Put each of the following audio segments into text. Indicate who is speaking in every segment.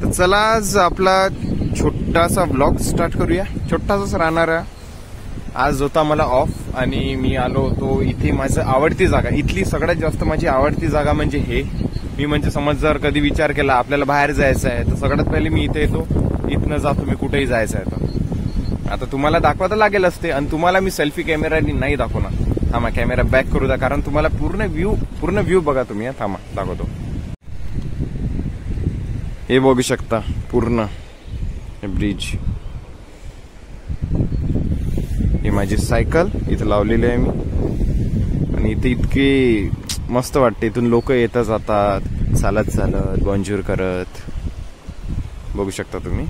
Speaker 1: तर चला आज आपला छोटासा ब्लॉग स्टार्ट करूया. छोटासाच राहणार. आज होता मला ऑफ आणि मी आलो होतो इथे. माझी आवडती जागा इथली, सगळ्यात जास्त माझी आवडती जागा म्हणजे हे. मी म्हणजे समज जर कधी विचार केला आपल्याला बाहेर जायचं आहे तर सगळ्यात पहिले मी इथे येतो, इथनं जातो मी कुठेही जायचं आहे तर. आता तुम्हाला दाखवा तर लागेल असते आणि तुम्हाला मी सेल्फी कॅमेरानी नाही दाखवणार. थांबा कॅमेरा बॅक करू द्या कारण तुम्हाला पूर्ण व्ह्यू बघा तुम्ही. थांबा दाखवतो. हे बघू शकता पूर्ण ब्रिज. ही माझी सायकल इथं लावलेली आहे मी आणि इथे इतके मस्त वाटते. इथून लोक येतात जातात चालत चालत बॉन्जूर करत. बघू शकता तुम्ही.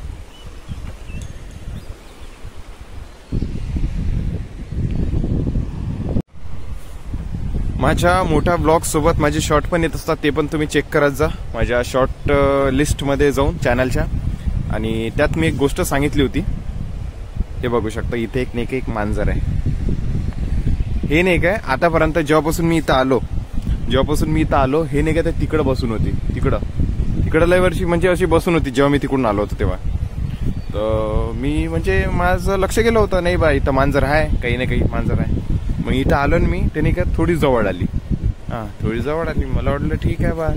Speaker 1: माझ्या मोठ्या ब्लॉग सोबत माझे शॉर्ट पण येत असतात, ते पण तुम्ही चेक करत जा माझ्या शॉर्ट लिस्ट मध्ये जाऊन चॅनलच्या. आणि त्यात मी एक गोष्ट सांगितली होती. हे बघू शकता इथे एक मांजर आहे. हे नाही काय आतापर्यंत जेव्हापासून मी इथं आलो हे नाही काय ते तिकडं बसून होती. तिकडं लय वर्षी म्हणजे अशी बसून होती जेव्हा मी तिकडून आलो होतो तेव्हा. तर मी म्हणजे माझं लक्ष गेलं होतं नाही बा इथं मांजर आहे, काही ना काही मांजर आहे. मग इथं आलो ना मी, त्याने काय थोडी जवळ आली. थोडी जवळ आली. मला वाटलं ठीक आहे बा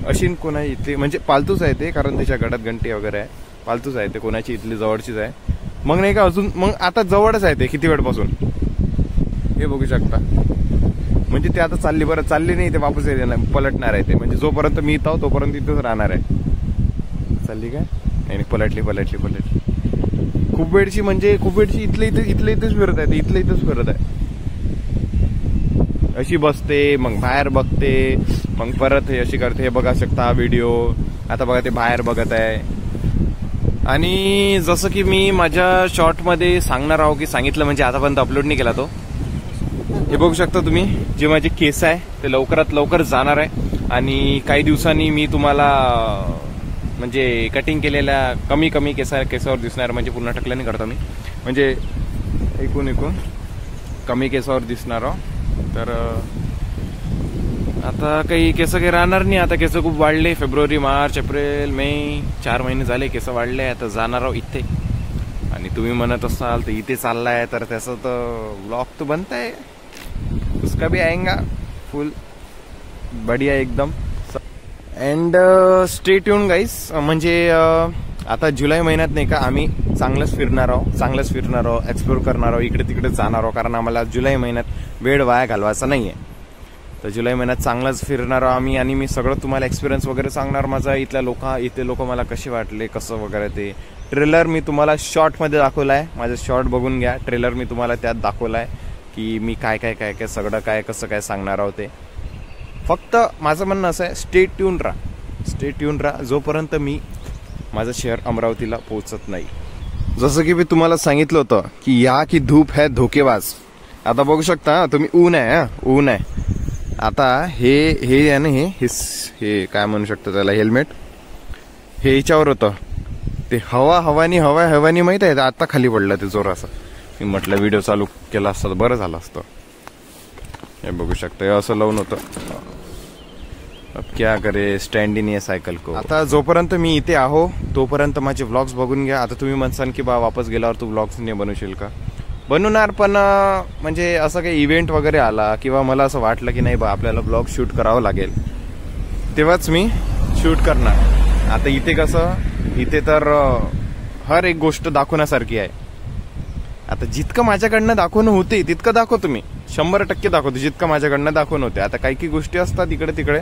Speaker 1: अशी कोण आहे इथे, म्हणजे पालतूच आहे ते कारण त्याच्या गटात घंटी वगैरे आहे. पालतूच आहे ते, कोणाची इथली जवळचीच आहे. मग नाही का अजून मग आता जवळच आहे ते किती वेळपासून. हे बघू शकता. म्हणजे ते आता चालली नाही ते वापस पलटणार आहे ते. म्हणजे जोपर्यंत मी इथं तोपर्यंत इथंच राहणार आहे. चालली काय नाही पलटली. खूप वेळची इथलं इथंच फिरत आहे. इथलं इथंच फिरत आहे. अशी बसते मग बाहेर बघते मग परत हे अशी करते. हे बघा शकता हा व्हिडिओ. आता बघा ते बाहेर बघत आहे. आणि जसं की मी माझ्या शॉर्ट मध्ये सांगणार आहो की सांगितलं म्हणजे आतापर्यंत अपलोड नाही केला तो. हे बघू शकता तुम्ही जे माझे केस आहे ते लवकरात लवकर जाणार आहे. आणि काही दिवसांनी मी तुम्हाला म्हणजे कटिंग केलेल्या कमी केसावर दिसणार. म्हणजे पूर्ण टकलं नाही करतो मी, म्हणजे ऐकून कमी केसावर दिसणार आहो. तर आता काही केस काही राहणार नाही. आता केस खूप वाढले. फेब्रुवारी मार्च एप्रिल मे 4 महिने झाले केस वाढले. आता जाणार आहो इथे. आणि तुम्ही म्हणत असाल तर इथे चाललाय तर त्याचं तर ब्लॉग तो बनता है, उसका भी आएगा फुल बढ़िया एकदम. अँड स्टे ट्यून गाईस. म्हणजे आता जुलै महिन्यात नाही का आम्ही चांगलंच फिरणार आहोत, एक्सप्लोर करणार आहोत, इकडे तिकडे जाणार आहोत. कारण आम्हाला जुलै महिन्यात वेळ वाया घालवायचा नाहीये. तर जुलै महिन्यात चांगलंच फिरणार आहोत आम्ही. आणि मी सगळं तुम्हाला एक्सपिरियन्स वगैरे सांगणार माझा. इथे लोक मला कसे वाटले कसं वगैरे ते. ट्रेलर मी तुम्हाला शॉर्ट मध्ये दाखवलाय. माझं शॉर्ट बघून घ्या. ट्रेलर मी तुम्हाला त्यात दाखवलाय की मी काय सगळं कसं काय सांगणार आहोत ते. फक्त माझं म्हणणं असं आहे स्टे ट्यून राहा जोपर्यंत मी माझं शहर अमरावतीला पोहोचत नाही. जसं की मी तुम्हाला सांगितलं होतं की या की धूप है धोकेबाज. आता बघू शकता तुम्ही ऊन आहे. आता हे आहे ना हे काय म्हणू शकतो त्याला, हेल्मेट. हे याच्यावर होतं ते हवानी माहित आहे. आता खाली पडलं ते जोराचं. मी म्हटलं व्हिडिओ चालू केला असता तर बरं झालं असतं. हे बघू शकता हे असं लावून होतं. अब क्या करे स्टँड इन सायकल को. आता जोपर्यंत मी इथे आहो तोपर्यंत माझे व्लॉग्स बघून घ्या. आता तुम्ही म्हणसान की बा वापस गेल्यावर तू व्लॉग्स नाही बनवशील का. बनवणार पण म्हणजे असं काही इव्हेंट वगैरे आला किंवा मला असं वाटलं की नाही बा आपल्याला ब्लॉग शूट करावं लागेल तेव्हाच मी शूट करणार. आता इथे कसं इथे तर हर एक गोष्ट दाखवण्यासारखी आहे. आता जितकं माझ्याकडनं दाखवणं होते तितकं दाखवतो मी. 100% दाखवतो जितकं माझ्याकडनं दाखवणं होते. आता काही गोष्टी असतात इकडे तिकडे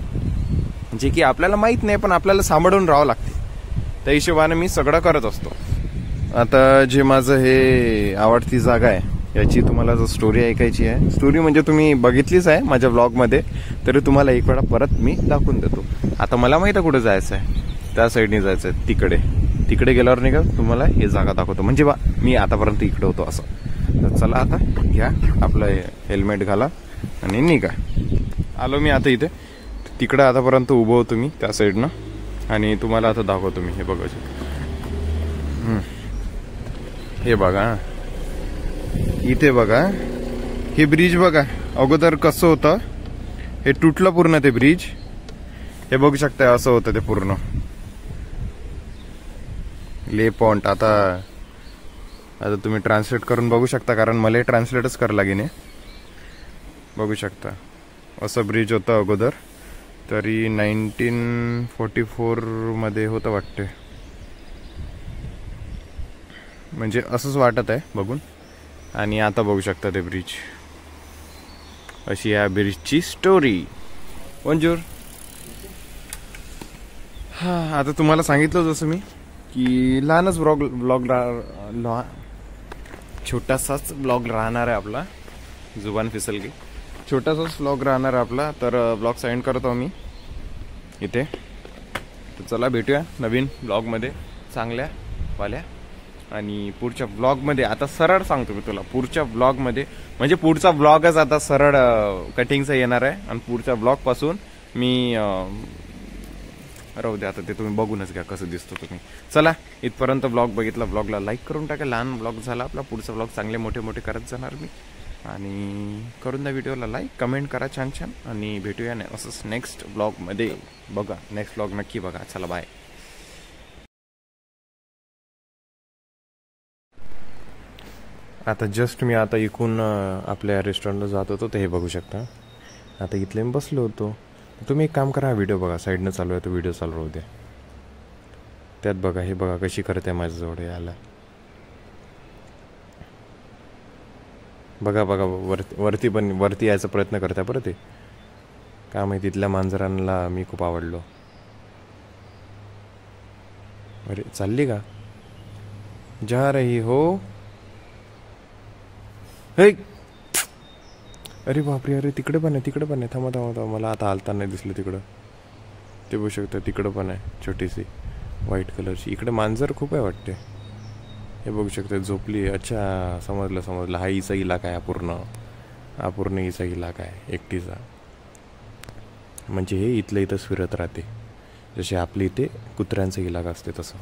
Speaker 1: जे की आपल्याला माहित नाही पण आपल्याला सांभाळून राहावं लागते. त्या हिशोबाने मी सगळं करत असतो. आता जे माझं हे आवडती जागा आहे याची तुम्हाला जर स्टोरी ऐकायची आहे. स्टोरी म्हणजे तुम्ही बघितलीच आहे माझ्या ब्लॉग मध्ये, तरी तुम्हाला एक वेळा परत मी दाखवून देतो. आता मला माहित आहे कुठे जायचं आहे. त्या साईडने जायचं आहे. तिकडे गेल्यावर नाही का तुम्हाला हे जागा दाखवतो. म्हणजे बा मी आतापर्यंत इकडे होतो असं. तर चला आता घ्या आपलं हेल्मेट घाला आणि निघा. आलो मी आता इथे. तिकडे आतापर्यंत उभं होतो मी त्या साईडनं आणि तुम्हाला आता दाखवतो मी. हे बघा हे बघा इथे बघा हे ब्रिज बघा. अगोदर कसं होतं हे तुटलं पूर्ण ते ब्रिज. हे बघू शकता असं होतं ते पूर्ण. ले पॉन्ट. आता तुम्ही ट्रान्सलेट करून बघू शकता, कारण मला ट्रान्सलेटच करावं लागेल. बघू शकता असं ब्रिज होतं अगोदर, तरी 1944 मध्ये होतं वाटते. म्हणजे असंच वाटत आहे बघून. आणि आता बघू शकता ते ब्रिज. अशी या ब्रिजची स्टोरी. बोंजूर. हा, आता तुम्हाला सांगितलं जसं मी की लहानच छोटासाच ब्लॉग राहणार आहे आपला. जुबान फिसल गई. छोटासाच ब्लॉग राहणार आहे आपला. तर ब्लॉग सेंड करतो मी इथे. तर चला भेटूया नवीन ब्लॉगमध्ये चांगल्या वाल्या. आणि पुढच्या ब्लॉगमध्ये आता सरळ सांगतो मी तुला, पुढच्या ब्लॉगमध्ये म्हणजे पुढचा ब्लॉगच आता सरळ कटिंगचा येणार आहे. आणि पुढच्या ब्लॉगपासून मी राहू द्या, आता ते तुम्ही बघूनच घ्या कसं दिसतो तुम्ही. चला, इथपर्यंत ब्लॉग बघितला. ब्लॉगला लाईक करून टाका. लहान ब्लॉग झाला आपला. पुढचा ब्लॉग चांगले मोठे मोठे करत जाणार मी. आणि करून द्या व्हिडिओला लाईक, कमेंट करा छान छान. आणि भेटूया असंच नेक्स्ट ब्लॉगमध्ये. बघा नेक्स्ट ब्लॉग नक्की बघा. चला बाय. आता जस्ट मी आता इकून आपल्या रेस्टॉरंटला जात होतो, तर हे बघू शकता. आता इथले मी बसलो होतो. तुम्ही एक काम करा, हा व्हिडिओ बघा. साईडनं चालू आहे तो व्हिडिओ चालू राहू द्या. त्यात बघा, हे बघा कशी करते माझ्याजवळ याला. बघा बघा, वरती यायचा प्रयत्न करता बरं. ते काय माहिती, तिथल्या मांजरांना मी खूप आवडलो. अरे चालली का? जा रही हो. हे, अरे बापरे, अरे तिकडे पण आहे, तिकडे पण आहे. थांबा थांबा थांबा, मला आता हालता नाही दिसलं तिकडं. ते बघू शकता, तिकडं पण आहे छोटीशी व्हाईट कलरची. इकडे मांजर खूप आहे वाटते. हे बघू शकता झोपली. अच्छा, समजलं. हा हिचा इलाका आहे. अपूर्ण हिचा इलाका आहे एकटीचा. म्हणजे हे इथलं इथंच फिरत राहते, जसे आपल्या इथे कुत्र्यांचा इलाका असते तसं.